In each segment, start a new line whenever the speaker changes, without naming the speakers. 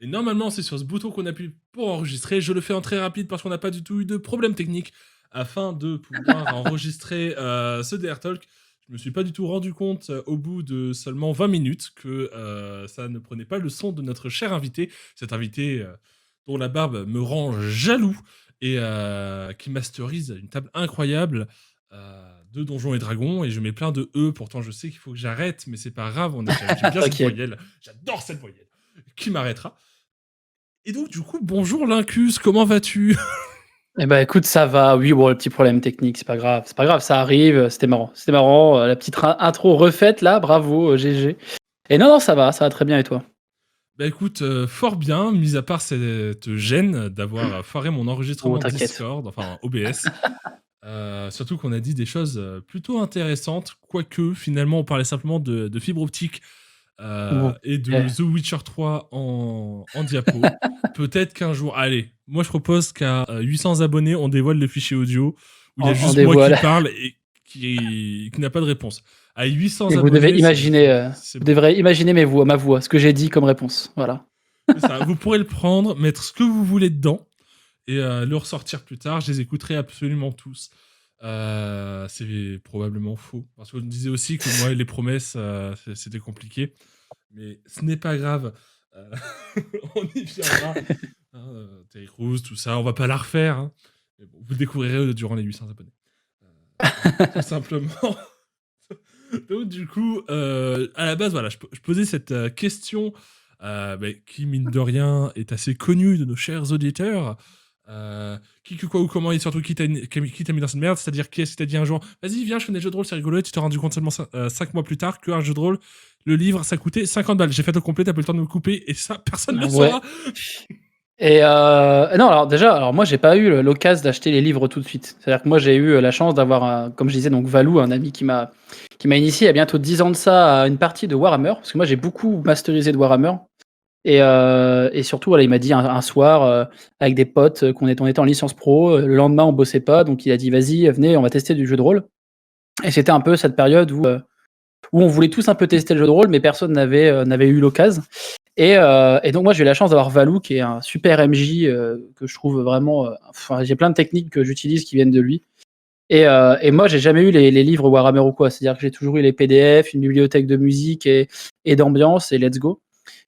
Et normalement, c'est sur ce bouton qu'on appuie pour enregistrer. Je le fais en très rapide parce qu'on n'a pas du tout eu de problème technique afin de pouvoir enregistrer ce DR Talk. Je me suis pas du tout rendu compte au bout de seulement 20 minutes que ça ne prenait pas le son de notre cher invité. Cet invité dont la barbe me rend jaloux et qui masterise une table incroyable de Donjons et Dragons. Et je mets plein de E, pourtant je sais qu'il faut que j'arrête, mais c'est pas grave, j'aime bien cette
T'inquiète.
voyelle. J'adore cette voyelle. Qui m'arrêtera? Et donc, du coup, bonjour Lincus, comment vas-tu?
Eh ben écoute, ça va. Oui, bon, le petit problème technique, c'est pas grave. C'est pas grave, ça arrive. C'était marrant. C'était marrant. La petite intro refaite là, bravo, GG. Et non, non, ça va très bien et toi?
Bah écoute, fort bien, mis à part cette gêne d'avoir foiré mon
Oh,
enregistrement
t'inquiète.
Discord, enfin OBS. Surtout qu'on a dit des choses plutôt intéressantes, quoique finalement on parlait simplement de fibre optique
Bon.
et de
Eh,
The Witcher 3 en diapo. Peut-être qu'un jour, allez, moi je propose qu'à 800 abonnés, on dévoile le fichier audio où il y a
on
juste moi qui
dévoile.
parle et qui n'a pas de réponse. À 800
Et vous devez
abonnés,
imaginer,
c'est
vous
bon.
devrez imaginer ma voix, ce que j'ai dit comme réponse. Voilà.
C'est ça. Vous pourrez le prendre, mettre ce que vous voulez dedans et le ressortir plus tard. Je les écouterai absolument tous. C'est probablement faux. Parce qu'on me disait aussi que moi, les promesses, c'était compliqué. Mais ce n'est pas grave. Euh, on y viendra. Hein, Terry Crews, tout ça. On va pas la refaire. Hein. Mais bon, vous le découvrirez durant les 800 abonnés. Tout simplement. Donc, du coup, à la base, voilà, je posais cette question qui, mine de rien, est assez connue de nos chers auditeurs. Qui, que, quoi ou comment, et surtout qui t'a mis dans cette merde, c'est-à-dire qui est-ce qui t'a dit un jour, vas-y, viens, je fais des jeux de rôle, c'est rigolo, et tu t'es rendu compte seulement 5 mois plus tard qu'un jeu de rôle, le livre, ça coûtait 50 balles. J'ai fait au complet, t'as pas eu le temps de me couper, et ça, personne ne le
Ouais.
saura.
Et non, alors déjà, alors moi j'ai pas eu l'occasion d'acheter les livres tout de suite. C'est-à-dire que moi j'ai eu la chance d'avoir, comme je disais, donc Valou, un ami qui m'a initié il y a bientôt 10 ans de ça à une partie de Warhammer, parce que moi j'ai beaucoup masterisé de Warhammer. Et surtout, voilà, il m'a dit un soir, avec des potes, on était en licence pro, le lendemain on bossait pas, donc il a dit: «Vas-y, venez, on va tester du jeu de rôle». Et c'était un peu cette période où on voulait tous un peu tester le jeu de rôle, mais personne n'avait eu l'occasion. Et donc moi j'ai eu la chance d'avoir Valou qui est un super MJ, que je trouve vraiment, enfin j'ai plein de techniques que j'utilise qui viennent de lui. Et moi j'ai jamais eu les livres Warhammer ou quoi. C'est-à-dire que j'ai toujours eu les PDF, une bibliothèque de musique et d'ambiance et let's go.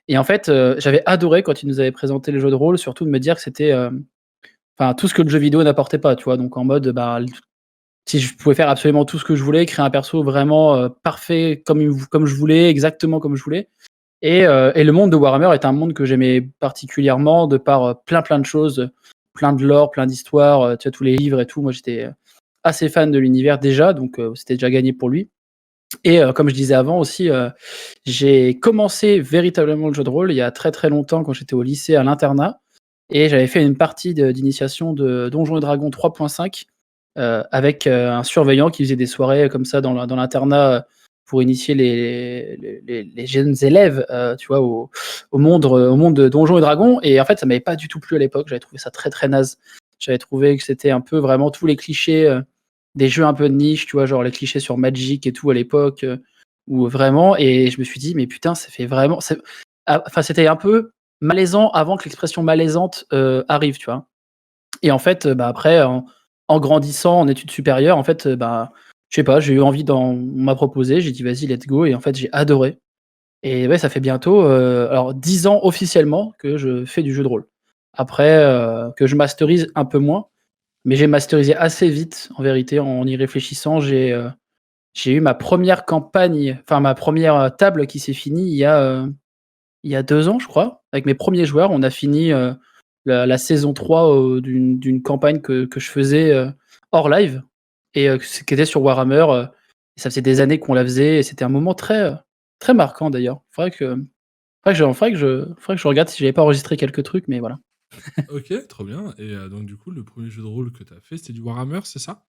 Et en fait, j'avais adoré quand il nous avait présenté les jeux de rôle, surtout de me dire que c'était, enfin tout ce que le jeu vidéo n'apportait pas, tu vois? Donc en mode, bah, si je pouvais faire absolument tout ce que je voulais, créer un perso vraiment, parfait comme je voulais, exactement comme je voulais. Et le monde de Warhammer est un monde que j'aimais particulièrement de par, plein de choses, plein de lore, plein d'histoires, tu vois, tous les livres et tout. Moi, j'étais, assez fan de l'univers déjà, donc c'était déjà gagné pour lui. Et comme je disais avant aussi, j'ai commencé véritablement le jeu de rôle il y a très, très longtemps quand j'étais au lycée à l'internat et j'avais fait une partie d'initiation de Donjons& et Dragons 3.5, avec, un surveillant qui faisait des soirées comme ça dans l'internat, pour initier les jeunes élèves, tu vois, au monde de Donjons& et Dragons. Et en fait, ça m'avait pas du tout plu à l'époque, j'avais trouvé ça très, très naze. J'avais trouvé que c'était un peu vraiment tous les clichés, des jeux un peu de niche, tu vois? Genre les clichés sur Magic et tout à l'époque, où vraiment. Et je me suis dit: «Mais putain, ça fait vraiment» enfin, c'était un peu malaisant avant que l'expression malaisante, arrive, tu vois? Et en fait, bah, après en grandissant en études supérieures, en fait, bah, je sais pas, j'ai eu envie on m'a proposé, j'ai dit: «Vas-y, let's go», et en fait, j'ai adoré. Et ouais, ça fait bientôt, alors 10 ans officiellement que je fais du jeu de rôle. Après, que je masterise un peu moins, mais j'ai masterisé assez vite en vérité en y réfléchissant. J'ai eu ma première campagne, enfin ma première table qui s'est finie il y a 2 ans, je crois, avec mes premiers joueurs. On a fini, la saison 3, d'une campagne que je faisais, hors live, et qui était sur Warhammer, et ça faisait des années qu'on la faisait et c'était un moment très, très marquant d'ailleurs. Faudrait que je regarde si j'avais pas enregistré quelques trucs, mais voilà.
Ok, trop bien. Et donc, du coup, le premier jeu de rôle que t'as fait, c'était du Warhammer, c'est ça?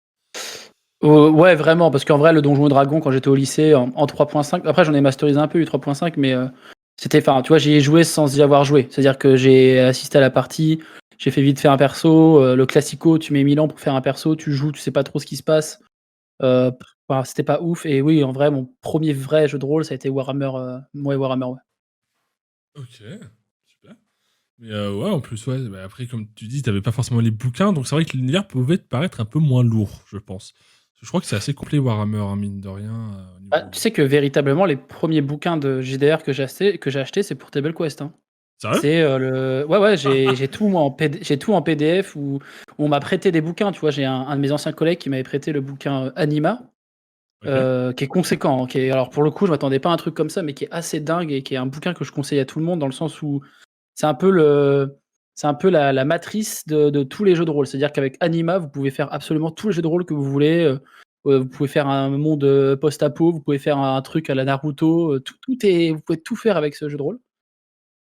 Ouais, vraiment, parce qu'en vrai, le Donjon& et Dragons, quand j'étais au lycée en 3.5, après j'en ai masterisé un peu, eu 3.5, mais c'était, enfin, tu vois, j'y ai joué sans y avoir joué. C'est-à-dire que j'ai assisté à la partie, j'ai fait vite fait un perso, le classico, tu mets 1000 ans pour faire un perso, tu joues, tu sais pas trop ce qui se passe. Enfin, c'était pas ouf. Et oui, en vrai, mon premier vrai jeu de rôle, ça a été Warhammer, ouais, Warhammer, ouais.
Ok, super. Mais ouais, en plus, ouais, bah, après, comme tu dis, t'avais pas forcément les bouquins, donc c'est vrai que l'univers pouvait te paraître un peu moins lourd, je pense. Parce que je crois que c'est assez complet Warhammer, hein, mine de rien, au
Bah,
niveau.
tu sais que véritablement, les premiers bouquins de JDR que j'ai acheté, c'est pour Table Quest, hein.
Sérieux?
C'est ouais, ouais, j'ai tout moi j'ai tout en PDF où on m'a prêté des bouquins, tu vois. J'ai un de mes anciens collègues qui m'avait prêté le bouquin Anima,
Ok.
qui est conséquent, hein, alors pour le coup, je m'attendais pas à un truc comme ça, mais qui est assez dingue et qui est un bouquin que je conseille à tout le monde dans le sens où c'est un peu la matrice de tous les jeux de rôle. C'est-à-dire qu'avec Anima, vous pouvez faire absolument tous les jeux de rôle que vous voulez. Vous pouvez faire un monde post-apo, vous pouvez faire un truc à la Naruto. Vous pouvez tout faire avec ce jeu de rôle.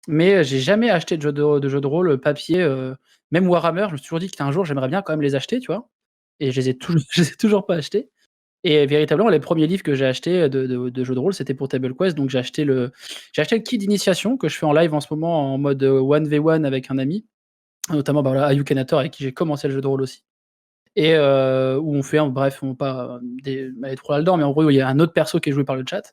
Mais j'ai jamais acheté de jeux de rôle papier. Même Warhammer, je me suis toujours dit qu'un jour j'aimerais bien quand même les acheter, tu vois. Et je les ai toujours, je les ai toujours pas achetés. Et véritablement, les premiers livres que j'ai achetés de jeux de rôle, c'était pour Table Quest. Donc j'ai acheté le kit d'initiation que je fais en live en ce moment en mode 1v1 avec un ami, notamment bah, voilà, Ayukenator avec qui j'ai commencé le jeu de rôle aussi. Et où on fait, bref, on va pas aller trop là-dedans, mais en gros, il y a un autre perso qui est joué par le chat.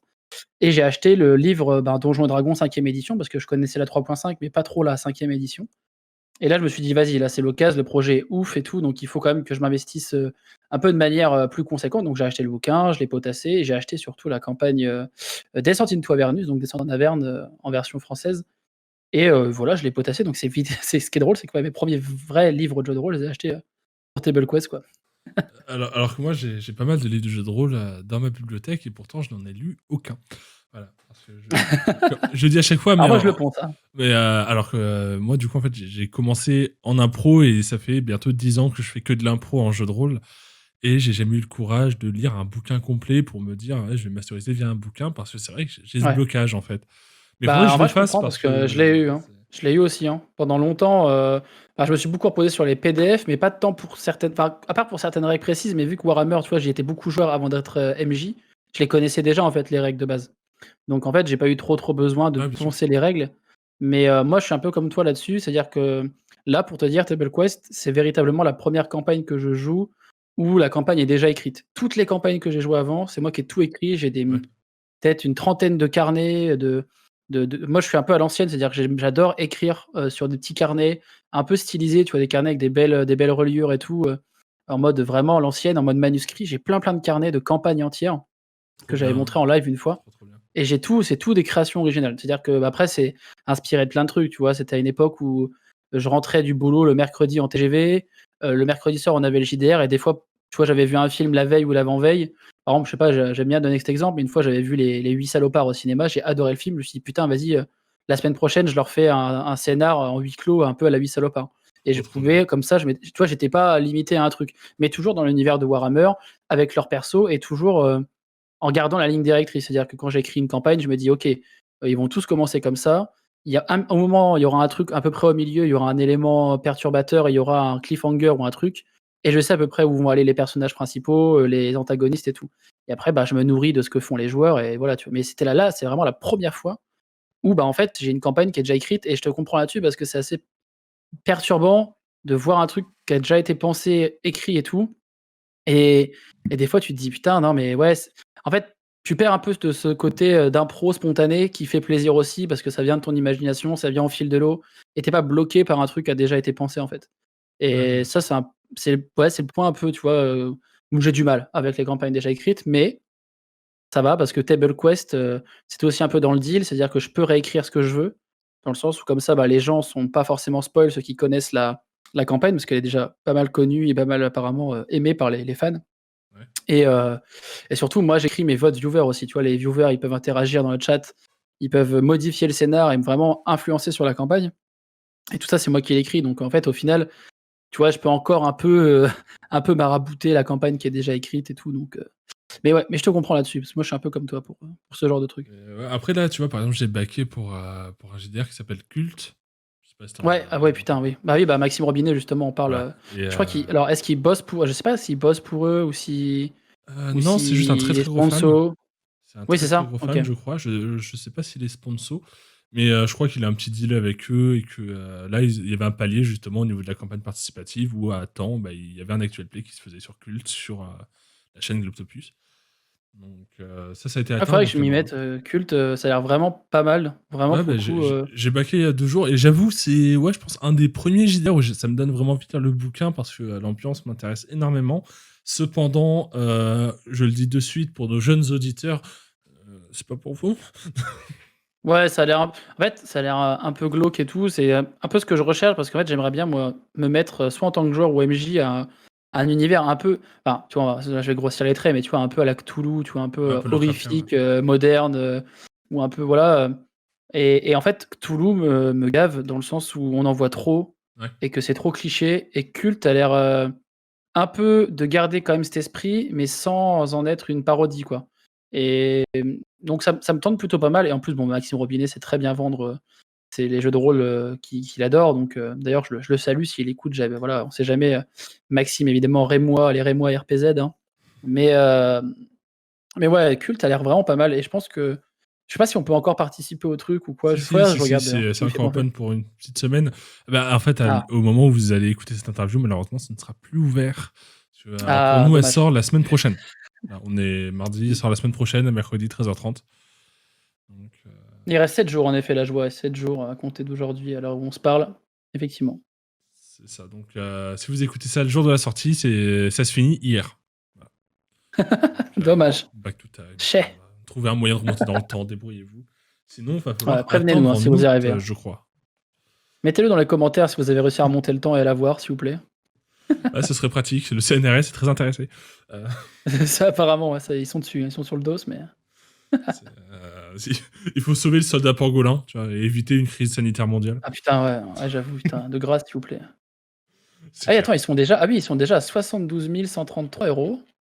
Et j'ai acheté le livre Donjons et Dragons 5e édition parce que je connaissais la 3.5, mais pas trop la 5e édition. Et là, je me suis dit, vas-y, là, c'est l'occasion, le projet est ouf et tout, donc il faut quand même que je m'investisse un peu de manière plus conséquente. Donc j'ai acheté le bouquin, je l'ai potassé, et j'ai acheté surtout la campagne Descente into Avernus, donc Descente en Averne en version française. Et voilà, je l'ai potassé, donc c'est ce qui est drôle, c'est que ouais, mes premiers vrais livres de jeux de rôle, je les ai achetés pour Table Quest, quoi.
Alors que moi, j'ai pas mal de livres de jeux de rôle dans ma bibliothèque et pourtant, je n'en ai lu aucun. Voilà. Parce que je dis à chaque fois,
Alors moi, je le pense, hein.
mais alors que moi, du coup, en fait, j'ai commencé en impro et ça fait bientôt 10 ans que je fais que de l'impro en jeu de rôle. Et j'ai jamais eu le courage de lire un bouquin complet pour me dire, ouais, je vais masteriser via un bouquin parce que c'est vrai que j'ai ce
Ouais.
blocage, en fait. Mais il faudrait que
Bah, en
je le
vrai, je
fasse
comprends parce
parce
que je l'ai
que.
eu, hein. Je l'ai eu aussi, hein. Pendant longtemps, bah, je me suis beaucoup reposé sur les PDF, mais pas de temps pour certaines, enfin, à part pour certaines règles précises, mais vu que Warhammer, tu vois, j'y étais beaucoup joueur avant d'être MJ, je les connaissais déjà, en fait, les règles de base. Donc, en fait, j'ai pas eu trop besoin de
Ouais, bien sûr.
poncer les règles. Mais moi, je suis un peu comme toi là-dessus, c'est-à-dire que là, pour te dire, Table Quest, c'est véritablement la première campagne que je joue où la campagne est déjà écrite. Toutes les campagnes que j'ai jouées avant, c'est moi qui ai tout écrit. J'ai
Ouais.
peut-être une trentaine de carnets moi je suis un peu à l'ancienne, c'est-à-dire que j'adore écrire, sur des petits carnets un peu stylisés, tu vois? Des carnets avec des belles reliures et tout, en mode vraiment à l'ancienne, en mode manuscrit. J'ai plein de carnets de campagnes entières
Trop
que j'avais
bien.
montré en live une fois
Trop bien.
et c'est tout des créations originales. C'est-à-dire que, bah, après c'est inspiré de plein de trucs, tu vois? C'était à une époque où je rentrais du boulot le mercredi en TGV, le mercredi soir on avait le JDR et des fois, tu vois, j'avais vu un film la veille ou l'avant-veille. Par exemple, je sais pas, j'aime bien donner cet exemple, mais une fois j'avais vu les 8 salopards au cinéma, j'ai adoré le film, je me suis dit: «Putain vas-y, la semaine prochaine je leur fais un scénar en huis clos un peu à la 8 salopards» et je
Trop bien.
pouvais comme ça tu vois, j'étais pas limité à un truc, mais toujours dans l'univers de Warhammer avec leurs persos et toujours, en gardant la ligne directrice. C'est-à-dire que quand j'écris une campagne, je me dis: «OK, ils vont tous commencer comme ça. Il y a un moment, il y aura un truc à peu près au milieu, il y aura un élément perturbateur, il y aura un cliffhanger ou un truc et je sais à peu près où vont aller les personnages principaux, les antagonistes et tout» et après, bah, je me nourris de ce que font les joueurs et voilà, tu vois? Mais c'était là, c'est vraiment la première fois où, bah, en fait, j'ai une campagne qui est déjà écrite et je te comprends là-dessus parce que c'est assez perturbant de voir un truc qui a déjà été pensé, écrit et tout et des fois, tu te dis: «Putain, non, mais ouais, en fait, tu perds un peu de ce côté, d'impro spontané qui fait plaisir aussi parce que ça vient de ton imagination, ça vient au fil de l'eau et tu es pas bloqué par un truc qui a déjà été pensé, en fait
Ouais, bien
et ça,
sûr.
c'est le point un peu, tu vois, où j'ai du mal avec les campagnes déjà écrites mais ça va parce que Table Quest, c'était aussi un peu dans le deal, c'est-à-dire que je peux réécrire ce que je veux, dans le sens où comme ça, bah, les gens sont pas forcément spoil, ceux qui connaissent la campagne parce qu'elle est déjà pas mal connue et pas mal apparemment, aimée par les fans.
Ouais.
Et surtout, moi, j'écris mes votes viewers aussi, tu vois? Les viewers, ils peuvent interagir dans le chat, ils peuvent modifier le scénar et vraiment influencer sur la campagne et tout ça, c'est moi qui l'écris donc en fait, au final, tu vois, je peux encore un peu, un peu marabouter la campagne qui est déjà écrite et tout donc mais ouais, mais je te comprends là-dessus parce que moi, je suis un peu comme toi pour ce genre de truc.
Ouais, après, là, tu vois, par exemple, j'ai backé pour un JDR qui s'appelle Culte. Je sais pas si t'en
Ouais, ah
as
ouais,
entendu
putain,
parler.
oui. Bah oui, bah Maxime Robinet justement, on parle,
Voilà. Et
je crois qu'il alors est-ce qu'il bosse pour je sais pas s'il bosse pour eux ou
non, c'est juste un très
s'il est
très gros fan.
sponsor.
C'est un
Oui,
très
c'est
très
ça?
gros
OK.
fan, je crois. Je sais pas s'il est sponsor, mais je crois qu'il a un petit deal avec eux et que là, il y avait un palier justement au niveau de la campagne participative où à temps, bah, il y avait un actual play qui se faisait sur Culte, sur la chaîne Globtopus. Donc ça a été
Ah,
atteint.
faudrait que je
Donc
m'y
bravo.
mette. Culte, ça a l'air vraiment pas mal. Vraiment,
Ouais,
pour
bah,
le coup.
j'ai baqué il y a 2 jours et j'avoue, c'est, ouais, je pense, un des premiers JDR où ça me donne vraiment envie de lire le bouquin parce que l'ambiance m'intéresse énormément. Cependant, je le dis de suite pour nos jeunes auditeurs, c'est pas pour vous.
Ouais, ça a l'air en fait, ça a l'air, un peu glauque et tout. C'est, un peu ce que je recherche parce qu'en fait, j'aimerais bien moi, me mettre, soit en tant que joueur ou MJ à un univers un peu enfin, tu vois, là, je vais grossir les traits, mais tu vois, un peu à la Cthulhu, tu vois, un
Ouais, un
peu,
peu Lovecraftien, ouais.
horrifique, moderne, ou un peu voilà, et en fait, Cthulhu me gave dans le sens où on en voit trop
Ouais.
et que c'est trop cliché et Culte a l'air, un peu de garder quand même cet esprit, mais sans en être une parodie, quoi. Et donc ça me tente plutôt pas mal et en plus, bon, Maxime Robinet sait très bien vendre, c'est les jeux de rôle, qu'il adore donc d'ailleurs je le salue s'il écoute, voilà, on sait jamais, Maxime évidemment Rémois, les Rémois RPZ, hein. Mais mais ouais, Culte a l'air vraiment pas mal et je pense que je sais pas si on peut encore participer au truc ou quoi,
Si,
je
si,
faudrait que
si,
je
si,
regarde d'ailleurs,
c'est
tu me fais
encore
penser.
open pour une petite semaine. Bah, en fait,
Ah,
au moment où vous allez écouter cette interview, malheureusement, ça ne sera plus ouvert. Alors pour
ah
nous, elle
dommage.
sort la semaine prochaine. Là, on est mardi, elle sort la semaine prochaine, mercredi 13h30. Donc,
Il reste 7 jours en effet, là je vois 7 jours à compter d'aujourd'hui à l'heure où on se parle, effectivement.
c'est ça. Donc, si vous écoutez ça le jour de la sortie, ça se finit hier. Voilà. Donc,
Dommage.
back to time.
Chais.
Trouvez un moyen de remonter dans le temps, débrouillez-vous. Sinon, il va
Ouais,
falloir
prévenez-nous,
attendre
hein,
en
si vous y
août,
arrivez, hein.
je crois.
Mettez-le dans les commentaires si vous avez réussi à remonter le temps et à la voir, s'il vous plaît.
Ouais, ce serait pratique. Le CNRS est très intéressé. Euh,
Ça apparemment, ouais, ça, ils sont dessus, ils sont sur le dos, mais
il faut sauver le soldat pangolin, tu vois, et éviter une crise sanitaire mondiale.
ah putain, ouais, j'avoue, putain, de grâce, s'il vous plaît.
C'est
Ah oui,
clair.
attends, ils sont déjà à 72 133 €.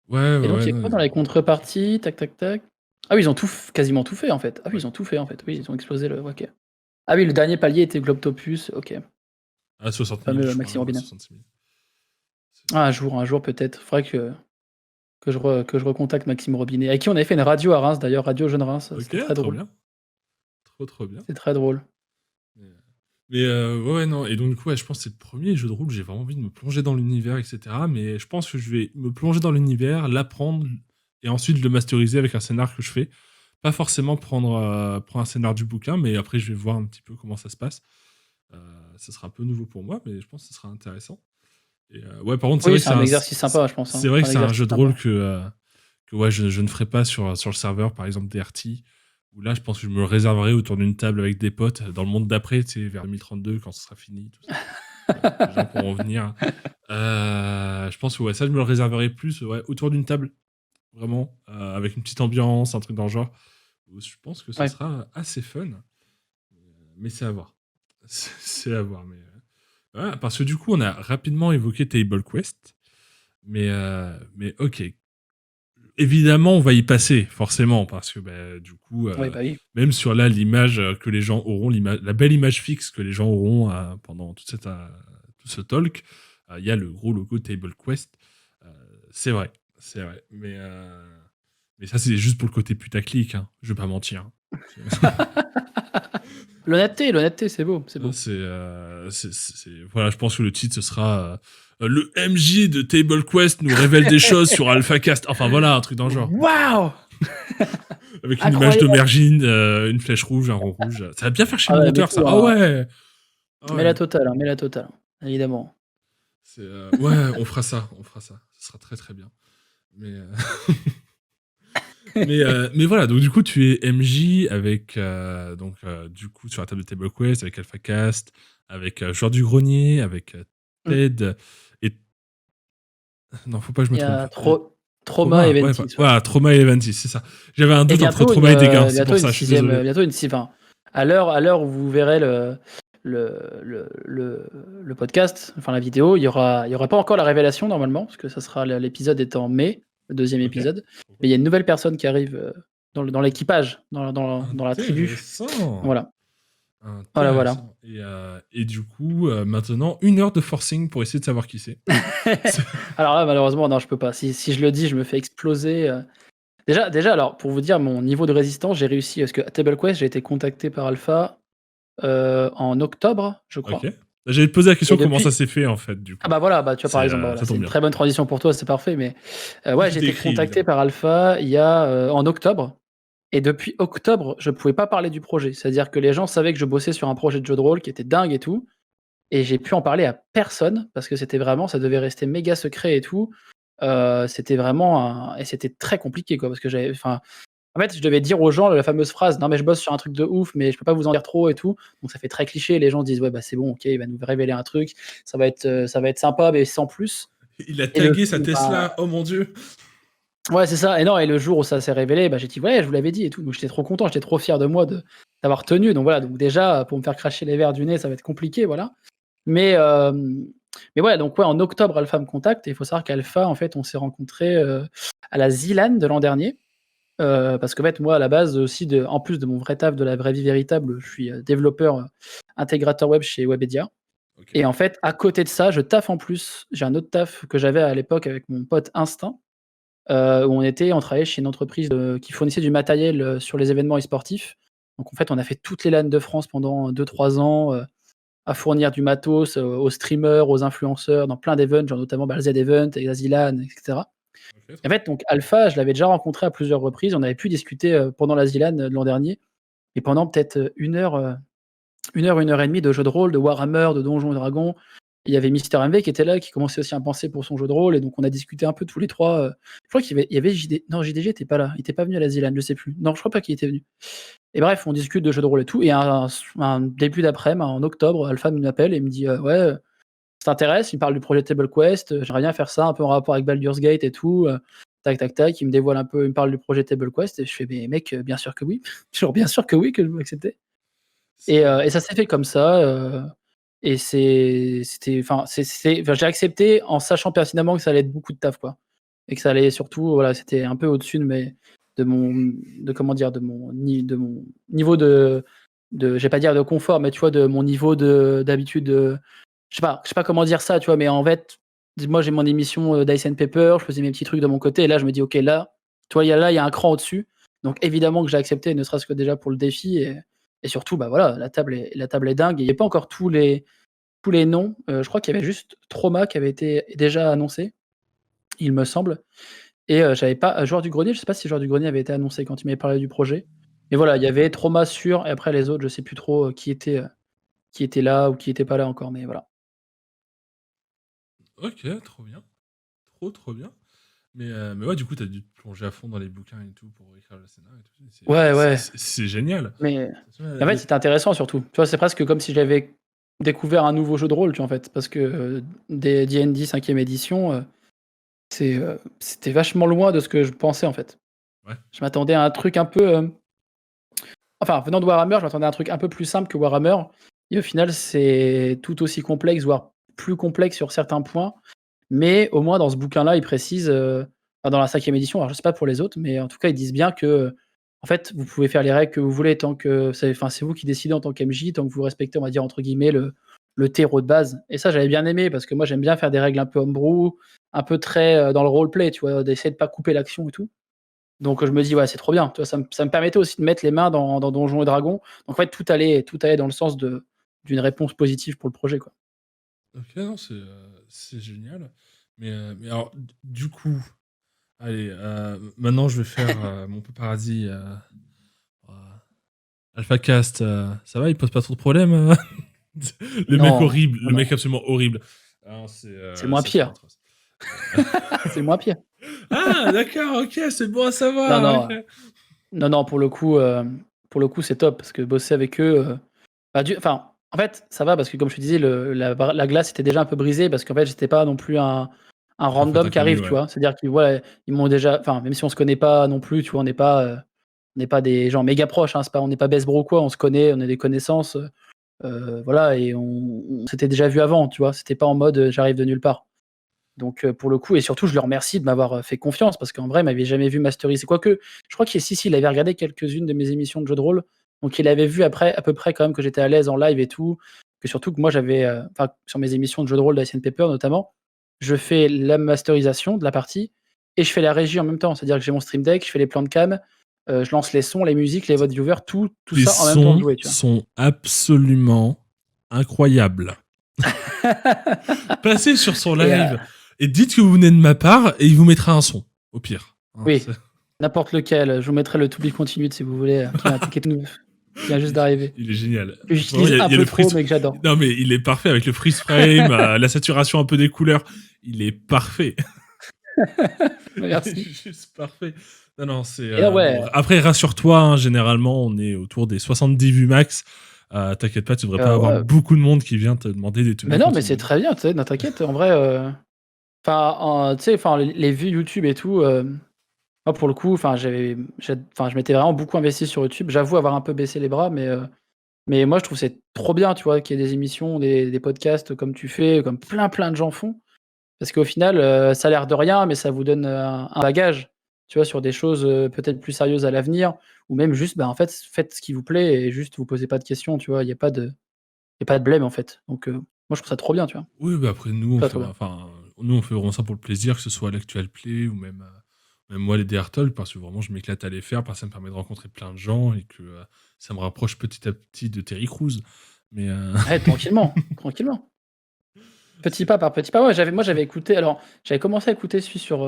Ouais, ouais,
Et donc
ouais.
il y a quoi dans les contreparties? Tac, tac, tac. Ah oui, ils ont quasiment tout fait, en fait. Ah oui,
Ouais.
ils ont tout fait, en fait. Oui, ils ont explosé le OK. Ah oui, le dernier palier était Globtopus, OK.
À 60 000,
Fameux
je crois.
Maxime
Ouais,
Robinet.
66 000.
Ah, un jour peut-être. Faudrait que je recontacte Maxime Robinet, avec qui on avait fait une radio à Reims d'ailleurs, Radio Jeune Reims,
Ok,
c'était très
trop
drôle.
bien. Trop, trop bien.
C'était très drôle.
Ouais, non. Et donc, du coup, ouais, je pense que c'est le premier jeu de rôle où j'ai vraiment envie de me plonger dans l'univers, etc. Mais je pense que je vais me plonger dans l'univers, l'apprendre, et ensuite le masteriser avec un scénar que je fais. Pas forcément prendre un scénar du bouquin, mais après, je vais voir un petit peu comment ça se passe. Ça sera un peu nouveau pour moi, mais je pense que ce sera intéressant. Et ouais, par contre, c'est
Oui,
vrai que
c'est un exercice sympa, je pense,
c'est
hein.
vrai
C'est
que
un
c'est un
exercice
jeu de
sympa.
rôle que ouais, je ne ferai pas sur le serveur, par exemple, DRT, où là, je pense que je me le réserverai autour d'une table avec des potes dans le monde d'après, tu sais, vers 2032, quand ce sera fini, tout ça. Les gens pourront venir. Je pense que ouais, ça, je me le réserverai plus ouais, autour d'une table, vraiment, avec une petite ambiance, un truc dans le genre. Je pense que ça
Ouais.
sera assez fun, mais c'est à voir. C'est à voir, mais... ouais, parce que du coup, on a rapidement évoqué Table Quest, mais ok, évidemment, on va y passer, forcément, parce que bah, du coup,
Oui, bah oui.
même sur là, l'image que les gens auront, la belle image fixe que les gens auront pendant tout ce talk, il y a le gros logo Table Quest. C'est vrai, c'est vrai. Mais ça, c'est juste pour le côté putaclic, hein. Je vais pas mentir.
L'honnêteté, c'est beau, c'est beau.
Voilà, je pense que le titre, ce sera le MJ de Table Quest nous révèle des choses sur AlphaCast. Enfin voilà, un truc dans le genre.
Waouh!
Avec une image
Incroyable!
d'aubergine, une flèche rouge, un rond rouge. Ça va bien faire chez
Ah
le
ouais, mais
monteur, ça.
tout,
Ah
hein.
ouais! Ah
Mais la
ouais.
totale, hein, mais la totale, évidemment.
Ouais, on fera ça, on fera ça. Ce sera très très bien. Mais, mais voilà, donc du coup, tu es MJ avec, du coup, sur la table de Table Quest, avec AlphaCast, avec Joueur du Grenier, avec
Mmh.
Ted, et... Non, faut pas que je me
Il y
trompe.
a Trauma et
Ouais,
Ventis, ouais.
voilà, Trauma et Eventis, c'est ça. J'avais un
Et
doute entre Trauma et Dégâts, c'est pour ça, je suis désolé.
bientôt une si enfin, à l'heure où vous verrez le podcast, enfin la vidéo, il y aura pas encore la révélation normalement, parce que ça sera l'épisode est en mai, le 2e
Ok.
épisode. Mais il y a une nouvelle personne qui arrive, dans l'équipage, dans la tribu.
Intéressant.
Voilà. Voilà, voilà.
Intéressant. Et du coup, maintenant, 1 heure de forcing pour essayer de savoir qui c'est.
Alors là, malheureusement, non, je peux pas. Si je le dis, je me fais exploser, Déjà, alors, pour vous dire mon niveau de résistance, j'ai réussi parce que à Table Quest, j'ai été contacté par Alpha, en octobre, je
Ok.
crois.
J'allais te poser la question
Et
comment
depuis-
ça s'est fait en fait, du coup.
Ah bah voilà, bah tu vois par exemple, voilà,
Ça
c'est
tombe
une
bien.
très bonne transition pour toi, c'est parfait. Mais ouais,
Tout
j'ai
est
été
écrit,
contacté
évidemment.
par Alpha il y a en octobre. Et depuis octobre, je pouvais pas parler du projet. C'est-à-dire que les gens savaient que je bossais sur un projet de jeu de rôle qui était dingue et tout. Et j'ai pu en parler à personne parce que c'était vraiment, ça devait rester méga secret et tout. C'était vraiment et c'était très compliqué quoi, parce que enfin, en fait, je devais dire aux gens la fameuse phrase: «Non mais je bosse sur un truc de ouf, mais je peux pas vous en dire trop et tout». Donc ça fait très cliché. Les gens disent: «Ouais, bah, c'est bon, OK, il va nous révéler un truc, ça va être sympa, mais sans plus».
Il a
Et le
tagué sa
enfin,
Tesla, oh mon dieu.
ouais, c'est ça. Et non, et le jour où ça s'est révélé, bah, j'ai dit: «Ouais, je vous l'avais dit» et tout. Donc j'étais trop content, j'étais trop fier de moi d'avoir tenu. Donc voilà, donc déjà, pour me faire cracher les verres du nez, ça va être compliqué, voilà. Mais ouais, donc ouais, en octobre, Alpha me contacte et il faut savoir qu'Alpha, en fait, on s'est rencontrés, à la ZILAN de l'an dernier. Parce qu'en fait, moi, à la base aussi, en plus de mon vrai taf de la vraie vie véritable, je suis, développeur, intégrateur web chez Webedia.
Ok.
Et en fait, à côté de ça, je taffe en plus. J'ai un autre taf que j'avais à l'époque avec mon pote Instinct, où on travaillait chez une entreprise, qui fournissait du matériel, sur les événements e-sportifs. Donc en fait, on a fait toutes les LAN de France pendant 2-3 ans, à fournir du matos, aux streamers, aux influenceurs, dans plein d'events, genre notamment bah, le Z-Event, et la ZLAN, et cetera.
Ok,
Et
trop
en
bien.
fait, donc Alpha, je l'avais déjà rencontré à plusieurs reprises. On avait pu discuter, pendant la ZLAN, de l'an dernier, et pendant peut-être, 1 heure, 1 heure et demie de jeux de rôle, de Warhammer, de Donjons et Dragons. Il y avait Mister MV qui était là, qui commençait aussi à penser pour son jeu de rôle, et donc on a discuté un peu tous les 3. Je crois qu'il y avait JD, non, JDG était pas là, il était pas venu à la ZLAN, je sais plus. Non, je crois pas qu'il était venu. Et bref, on discute de jeux de rôle et tout, et un début d'après-midi, en octobre, Alpha m'appelle et me dit: «Ouais, ça t'intéresse?» Il me parle du projet Table Quest, «J'aimerais bien faire ça un peu en rapport avec Baldur's Gate et tout», tac, tac, tac. Il me dévoile un peu, il me parle du projet Table Quest et je fais: «Mais mec, bien sûr que oui». Genre bien sûr que oui, que je veux accepter. Et ça s'est fait comme ça, et c'était enfin, enfin, j'ai accepté en sachant pertinemment que ça allait être beaucoup de taf, quoi. Et que ça allait surtout, voilà, c'était un peu au-dessus de mon de comment dire? De mon niveau je vais pas dire de confort, mais tu vois, de mon niveau d'habitude, je sais pas comment dire ça, tu vois? Mais en fait, moi, j'ai mon émission, d'Ice and Paper, je faisais mes petits trucs de mon côté et là, je me dis: «OK, là, tu vois, il y a un cran au-dessus». Donc évidemment que j'ai accepté, ne serait-ce que déjà pour le défi, et surtout, bah, voilà, la table est dingue, et il y a pas encore tous les noms. Je crois qu'il y avait juste Trauma qui avait été déjà annoncé, il me semble. Et j'avais pas Joueur du Grenier, je sais pas si Joueur du Grenier avait été annoncé quand il m'avait parlé du projet. Mais voilà, il y avait Trauma sûr, et après les autres, je sais plus trop, qui était là ou qui était pas là encore, mais voilà.
Ok, trop bien. Trop bien. Mais ouais, du coup, t'as dû te plonger à fond dans les bouquins et tout pour écrire le scénario et tout.
Ouais, ouais,
C'est génial.
mais
Tu vois,
en fait, c'était intéressant surtout. Tu vois, c'est presque comme si j'avais découvert un nouveau jeu de rôle, tu vois, en fait, parce que, des D&D 5e édition, c'était vachement loin de ce que je pensais, en fait.
Ouais.
Je m'attendais à un truc un peu, enfin, venant de Warhammer, je m'attendais à un truc un peu plus simple que Warhammer, et au final, c'est tout aussi complexe, voire plus complexe sur certains points. Mais au moins dans ce bouquin-là, ils précisent, enfin dans la 5e édition, alors je sais pas pour les autres, mais en tout cas, ils disent bien que, en fait, vous pouvez faire les règles que vous voulez tant que c'est vous qui décidez en tant qu'MJ, tant que vous respectez, on va dire, entre guillemets, «le terreau de base». Et ça, j'avais bien aimé parce que moi, j'aime bien faire des règles un peu homebrew, un peu très, dans le roleplay, tu vois? D'essayer de pas couper l'action et tout. Donc je me dis: «Ouais, c'est trop bien». Tu vois? Ça me permettait aussi de mettre les mains dans Donjons et Dragons. Donc en fait, tout allait dans le sens d'une réponse positive pour le projet, quoi.
Ok, non, c'est génial. Mais alors, du coup, allez, maintenant je vais faire mon paparazzi. Euh, AlphaCast, ça va, il pose pas trop de problèmes Le mec
Non,
horrible,
non,
le mec
non,
absolument horrible. Ah,
c'est le moins
c'est trop
pire.
atroce.
C'est le moins pire.
Ah, d'accord, ok, c'est bon à
Non,
savoir.
non,
Ok.
non, non, pour le coup, c'est top parce que bosser avec eux, bah, enfin, en fait, ça va parce que comme je te disais, la glace était déjà un peu brisée parce qu'en fait, j'étais pas non plus un
Parfait
random qui
inconnu,
arrive, tu
ouais.
vois? C'est-à-dire qu'ils voilà, ils m'ont déjà, enfin, même si on se connaît pas non plus, tu vois? On n'est pas des gens méga proches, hein, on n'est pas best bro quoi, on se connaît, on a des connaissances, voilà, et on s'était déjà vu avant, tu vois? C'était pas en mode, j'arrive de nulle part. Donc pour le coup, et surtout je le remercie de m'avoir, fait confiance parce qu'en vrai, il m'avait jamais vu masteriser, quoique je crois que si, il avait regardé quelques-unes de mes émissions de jeux de rôle, donc il avait vu après à peu près quand même que j'étais à l'aise en live et tout, que surtout que moi j'avais, enfin sur mes émissions de jeux de rôle d'Ice and Paper notamment, je fais la masterisation de la partie et je fais la régie en même temps. C'est-à-dire que j'ai mon stream deck, je fais les plans de cam, je lance les sons, les musiques, les votes viewers, tout
Tes
ça en même temps de
sons
jouer, tu vois?
sont absolument incroyables. Passez sur son
Et,
live et dites que vous venez de ma part et il vous mettra un son, au pire. Hein,
oui, n'importe lequel. Je vous mettrai le To Be Continued si vous voulez, qui vient juste d'arriver.
Il est génial.
Que j'utilise un peu trop, mais que j'adore.
Non, mais il est parfait avec le freeze frame, la saturation un peu des couleurs. Il est parfait.
Merci.
Il est juste parfait. Non, c'est.
Ouais.
Bon, après, rassure-toi, hein, généralement, on est autour des 70 vues max. T'inquiète pas, tu devrais pas avoir beaucoup de monde qui vient te demander des trucs.
Mais non, mais c'est très bien, tu sais, t'inquiète, en vrai. Enfin, tu sais, les vues YouTube et tout. Moi, pour le coup, enfin, je m'étais vraiment beaucoup investi sur YouTube. J'avoue avoir un peu baissé les bras, mais moi, je trouve c'est trop bien, tu vois, qu'il y ait des émissions, des podcasts comme tu fais, comme plein de gens font. Parce qu'au final, ça a l'air de rien, mais ça vous donne un bagage, tu vois, sur des choses peut-être plus sérieuses à l'avenir, ou même juste, en fait, faites ce qui vous plaît et juste vous posez pas de questions, tu vois. Il y a pas de blême, en fait. Donc, moi, je trouve ça trop bien, tu vois.
Oui, bah après, nous,
Ça, trop bien.
on fait vraiment ça pour le plaisir, que ce soit l'Actual Play ou même moi, les DR Talk, parce que vraiment, je m'éclate à les faire, parce que ça me permet de rencontrer plein de gens et que ça me rapproche petit à petit de Terry Crews. Mais
Ouais, tranquillement. Petit pas par petit pas. Ouais, j'avais écouté. Alors, j'avais commencé à écouter celui sur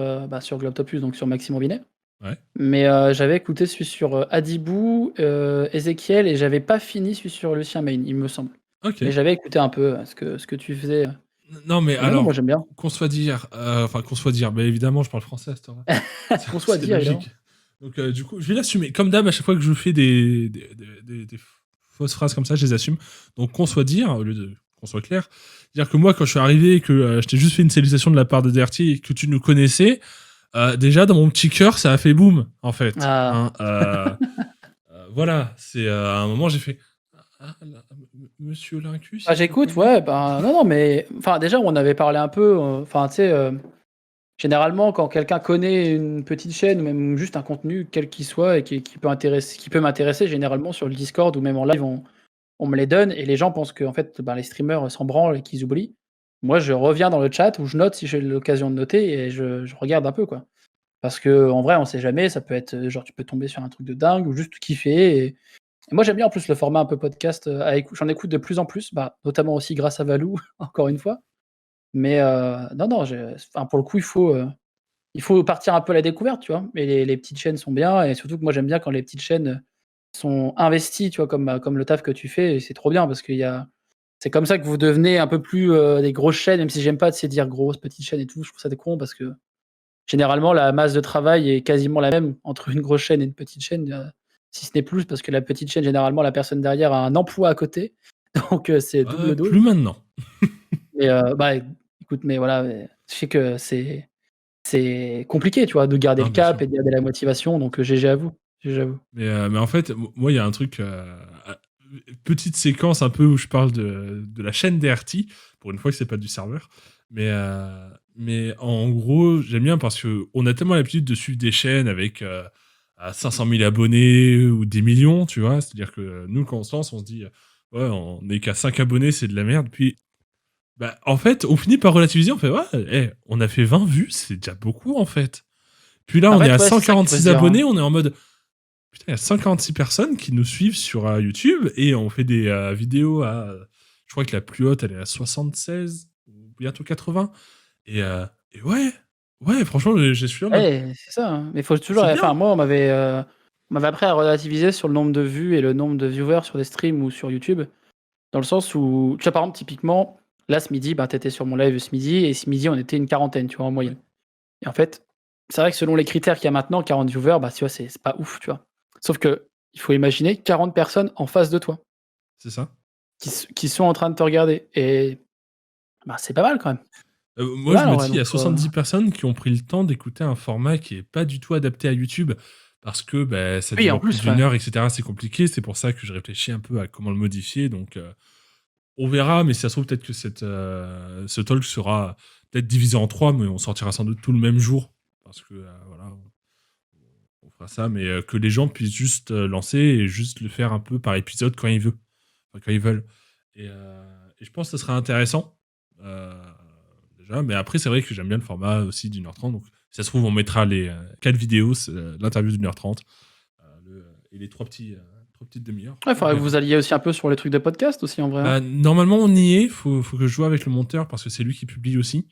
Globtopus, donc sur Maxime Robinet.
Ouais.
Mais j'avais écouté celui sur Adibou, Ezekiel, et j'avais pas fini celui sur Lucien Main, il me semble.
Ok.
Mais j'avais écouté un peu ce que tu faisais.
Non, mais alors,
moi j'aime bien.
qu'on soit dire, mais évidemment, je parle français à cette heure.
Qu'on soit dire,
logique. Donc, du coup, je vais l'assumer. Comme d'hab, à chaque fois que je fais des fausses phrases comme ça, je les assume. Donc, qu'on soit dire, au lieu de qu'on soit clair, dire que moi, quand je suis arrivé et que je t'ai juste fait une salutation de la part de Dirty et que tu nous connaissais, déjà, dans mon petit cœur, ça a fait boum, en fait.
Ah.
Hein, voilà, c'est à un moment, j'ai fait. Monsieur Lincus.
J'écoute, ouais, non, mais enfin, déjà, on avait parlé un peu, enfin, tu sais, généralement, quand quelqu'un connaît une petite chaîne ou même juste un contenu, quel qu'il soit, et qui peut m'intéresser, généralement sur le Discord ou même en live, on me les donne et les gens pensent que en fait, les streamers s'en branlent et qu'ils oublient. Moi, je reviens dans le chat où je note si j'ai l'occasion de noter et je regarde un peu, quoi. Parce que en vrai, on sait jamais, ça peut être, genre, tu peux tomber sur un truc de dingue ou juste kiffer et moi, j'aime bien en plus le format un peu podcast, j'en écoute de plus en plus, notamment aussi grâce à Valou, encore une fois. Mais non, pour le coup, il faut partir un peu à la découverte, tu vois? Mais les petites chaînes sont bien et surtout que moi, j'aime bien quand les petites chaînes sont investies, tu vois? Comme le taf que tu fais et c'est trop bien parce c'est comme ça que vous devenez un peu plus, des grosses chaînes, même si j'aime pas, tu sais, dire grosses, petites chaînes et tout, je trouve ça des con parce que généralement, la masse de travail est quasiment la même entre une grosse chaîne et une petite chaîne, si ce n'est plus, parce que la petite chaîne, généralement, la personne derrière a un emploi à côté, donc c'est double dose.
Plus maintenant.
Mais écoute, mais voilà, je sais que c'est compliqué, tu vois, de garder
Non,
le
bien
cap
sûr.
et de garder la motivation, donc GG à vous, GG à vous.
Mais en fait, moi, il y a un truc, petite séquence un peu où je parle de la chaîne DRT, pour une fois que c'est pas du serveur. Mais en gros, j'aime bien parce qu'on a tellement l'habitude de suivre des chaînes avec à 500 000 abonnés ou des millions, tu vois. C'est-à-dire que nous, quand on se lance, on se dit, ouais, on n'est qu'à 5 abonnés, c'est de la merde. Puis, en fait, on finit par relativiser, on fait, ouais, on a fait 20 vues, c'est déjà beaucoup, en fait. Puis là, on est à 146 abonnés, on est en mode, putain, il y a 146 personnes qui nous suivent sur YouTube et on fait des vidéos je crois que la plus haute, elle est à 76 ou bientôt 80. Et ouais, franchement, j'ai suivi en mode.
Ouais, c'est ça, hein, mais il faut toujours,
C'est bien.
enfin, moi, on m'avait appris à relativiser sur le nombre de vues et le nombre de viewers sur des streams ou sur YouTube. Dans le sens où, tu vois, par exemple, typiquement, là, ce midi, t'étais sur mon live ce midi, et ce midi, on était une quarantaine, tu vois, en moyenne. Et en fait, c'est vrai que selon les critères qu'il y a maintenant, 40 viewers, tu vois, c'est pas ouf, tu vois. Sauf que, il faut imaginer 40 personnes en face de toi,
C'est ça.
qui sont en train de te regarder. Et c'est pas mal quand même.
Moi,
Pas
je
mal, en
me dis,
vrai,
il y a
donc,
70 personnes qui ont pris le temps d'écouter un format qui est pas du tout adapté à YouTube parce que ça
oui, en
dure plus
plus,
d'une heure, etc. C'est compliqué. C'est pour ça que je réfléchis un peu à comment le modifier. Donc, on verra, mais si ça se trouve, peut-être que ce talk sera peut-être divisé en 3, mais on sortira sans doute tout le même jour. Parce que, voilà, on fera ça, mais que les gens puissent juste lancer et juste le faire un peu par épisode quand ils veulent. Enfin, quand ils veulent. Et je pense que ce sera intéressant. Déjà, mais après, c'est vrai que j'aime bien le format aussi d'1h30. Donc, si ça se trouve, on mettra les 4 vidéos, l'interview d'1h30 et les 3 3 petites demi-heures.
Ouais, faudrait que
Mais,
vous alliez aussi un peu sur les trucs de podcast aussi, en vrai.
bah, normalement, on y est. Faut que je joue avec le monteur parce que c'est lui qui publie aussi.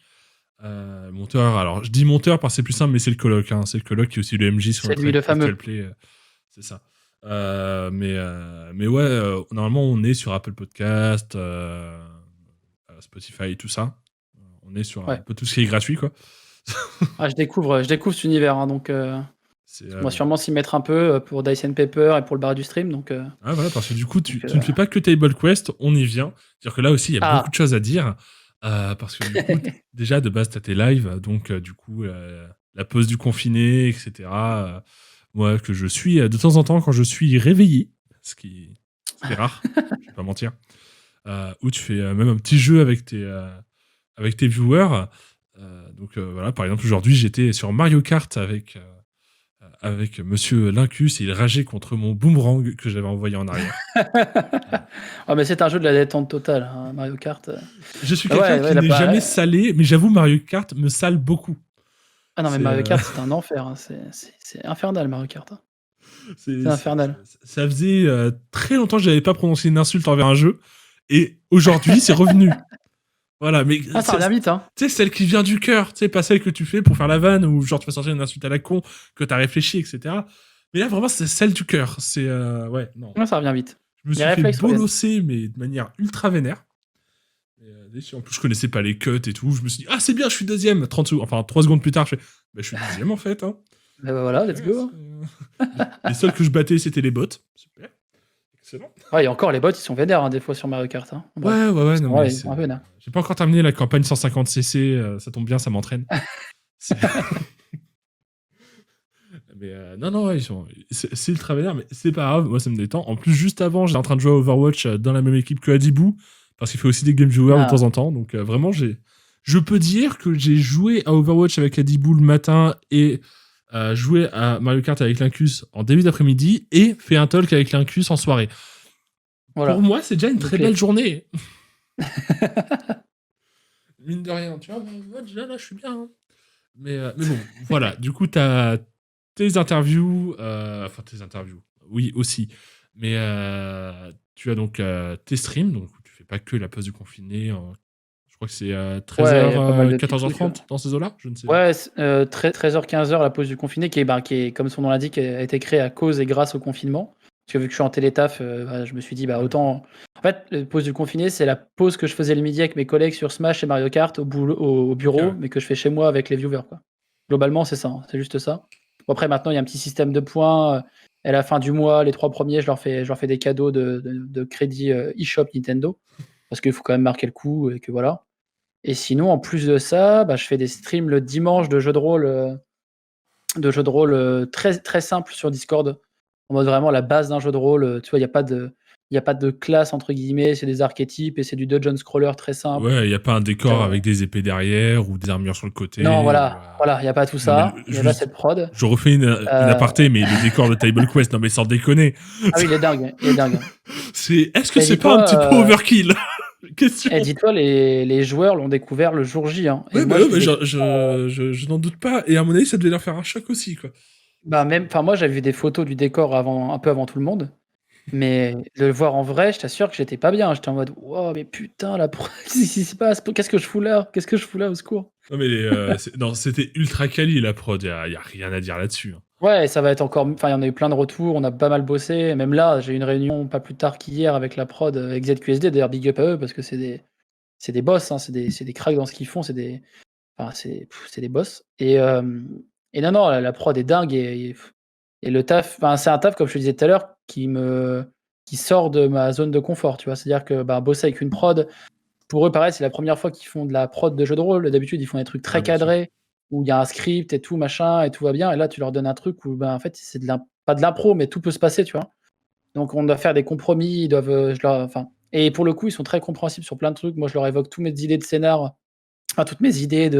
Monteur, alors je dis monteur parce que c'est plus simple, mais c'est le coloc. Hein. C'est le coloc qui est aussi le MJ sur
C'est
notre
lui le fameux.
actual play. C'est ça. Mais ouais, normalement, on est sur Apple Podcast, Spotify et tout ça. On est sur un
Ouais.
peu tout ce qui est gratuit, quoi.
Ah, je découvre cet univers, hein, donc
C'est,
on va sûrement s'y mettre un peu pour Dice and Paper et pour le bar du stream. Donc,
Ah, voilà, parce que du coup, tu
Donc,
ne fais pas que Table Quest, on y vient. C'est-à-dire que là aussi, il y a
Ah.
beaucoup de choses à dire. Parce que du coup, déjà, de base, t'as tes lives, donc du coup, la pause du confiné, etc. Moi, que je suis de temps en temps quand je suis réveillé, ce qui est rare, je vais pas mentir, où tu fais même un petit jeu avec tes viewers. Donc voilà, par exemple, aujourd'hui, j'étais sur Mario Kart avec Monsieur Lincus et il rageait contre mon boomerang que j'avais envoyé en arrière.
Ah, mais c'est un jeu de la détente totale, hein, Mario Kart.
Je suis
Ah
quelqu'un
ouais,
qui
là,
n'est
bah,
jamais salé, mais j'avoue, Mario Kart me sale beaucoup.
Ah non, mais
C'est,
Mario Kart, c'est un enfer. Hein. C'est infernal, Mario Kart. Hein. C'est infernal.
Ça faisait très longtemps que j'avais pas prononcé une insulte envers un jeu, et aujourd'hui, c'est revenu. Voilà, mais
Ah, ça revient vite, hein.
tu sais, celle qui vient du cœur, tu sais, pas celle que tu fais pour faire la vanne, ou genre tu vas sortir une insulte à la con, que t'as réfléchi, etc. Mais là, vraiment, c'est celle du cœur. C'est, ouais, non.
Ouais, ça revient vite.
Je me suis
Les
fait
réflexes reviennent.
bolosser, mais de manière ultra vénère. En plus, je connaissais pas les cuts et tout. Je me suis dit, ah, c'est bien, je suis deuxième. 3 secondes plus tard, je fais, bah, je suis deuxième en fait. Hein.
Bah voilà, let's go.
Les seuls que je battais, c'était les bots. Super. Excellent.
Ouais, et encore, les bots, ils sont vénères, hein, des fois, sur Mario Kart. Hein.
Ouais, non,
Ouais,
mais
ils sont un peu vénères.
j'ai pas encore terminé la campagne 150cc. Ça tombe bien, ça m'entraîne. Mais non, ouais, c'est ultra vénère, mais c'est pas grave, moi ça me détend. En plus, juste avant, j'étais en train de jouer à Overwatch dans la même équipe que Adibou, parce qu'il fait aussi des game viewers de temps en temps. Donc vraiment, je peux dire que j'ai joué à Overwatch avec Adibou le matin et joué à Mario Kart avec Lincus en début d'après-midi et fait un talk avec Lincus en soirée. Voilà. Pour moi, c'est déjà une très belle journée. Mine de rien, tu vois, déjà là, je suis bien. Hein. Mais bon, voilà, du coup, t'as tes interviews, tes interviews, oui aussi, mais tu as donc tes streams, donc tu fais pas que la pause du confiné, je crois que c'est 13h, 14h30 dans ces eaux-là, je ne sais pas.
Ouais, 13h, 15h la pause du confiné, qui est, comme son nom l'indique, a été créée à cause et grâce au confinement. Parce que vu que je suis en télétaf, je me suis dit, autant... En fait, la pause du confiné, c'est la pause que je faisais le midi avec mes collègues sur Smash et Mario Kart au bureau, mais que je fais chez moi avec les viewers, quoi. Globalement, c'est ça, hein, c'est juste ça. Bon, après, maintenant, il y a un petit système de points. À la fin du mois, les 3 premiers, je leur fais des cadeaux de crédit eShop Nintendo. Parce qu'il faut quand même marquer le coup, et que voilà. Et sinon, en plus de ça, je fais des streams le dimanche de jeux de rôle, très, très simples sur Discord. En mode vraiment la base d'un jeu de rôle. Tu vois, il n'y a pas de classe, entre guillemets, c'est des archétypes et c'est du dungeon scroller très simple.
Ouais, il n'y a pas un décor avec des épées derrière ou des armures sur le côté.
Non, voilà, il n'y a pas tout ça. Il y a pas cette prod.
Je refais une aparté, mais le décor de Table Quest, non mais sans déconner.
Ah oui, il est dingue.
Est-ce que c'est pas un petit peu overkill? Question.
Et dis-toi, les joueurs l'ont découvert le jour J. Hein.
Ouais, je n'en doute pas. Et à mon avis, ça devait leur faire un choc aussi, quoi.
Moi, j'avais vu des photos du décor un peu avant tout le monde. Mais de le voir en vrai, je t'assure que j'étais pas bien. J'étais en mode, wow, mais putain, qu'est-ce que je fous là? Qu'est-ce que je fous là, au secours?
Non, mais c'était ultra quali, la prod. Il y a rien à dire là-dessus. Hein.
Ouais, ça va être encore. Enfin, il y en a eu plein de retours. On a pas mal bossé. Même là, j'ai eu une réunion pas plus tard qu'hier avec la prod, avec ZQSD. D'ailleurs, big up à eux parce que c'est des boss. Hein, c'est des cracks dans ce qu'ils font. C'est des boss. Et non, la prod est dingue et le taf, c'est un taf, comme je te disais tout à l'heure, qui sort de ma zone de confort, tu vois. C'est-à-dire que bosser avec une prod, pour eux, pareil, c'est la première fois qu'ils font de la prod de jeu de rôle. D'habitude, ils font des trucs très cadrés, où il y a un script et tout, machin, et tout va bien. Et là, tu leur donnes un truc où, en fait, c'est pas de l'impro, mais tout peut se passer, tu vois. Donc, on doit faire des compromis. Ils doivent, et pour le coup, ils sont très compréhensibles sur plein de trucs. Moi, je leur évoque toutes mes idées de scénar, toutes mes idées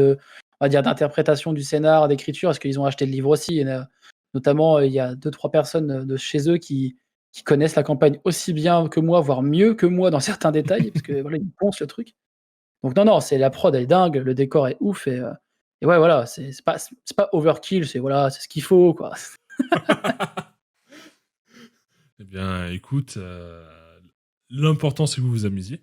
on va dire, d'interprétation du scénar, d'écriture, parce qu'ils ont acheté le livre aussi. Et, notamment, il y a 2-3 personnes de chez eux qui connaissent la campagne aussi bien que moi, voire mieux que moi dans certains détails, parce que voilà, ils poncent le truc. Donc non, c'est la prod, elle est dingue, le décor est ouf, et ouais, voilà, c'est pas overkill, c'est ce qu'il faut, quoi.
bien, écoute, l'important c'est que vous vous amusiez.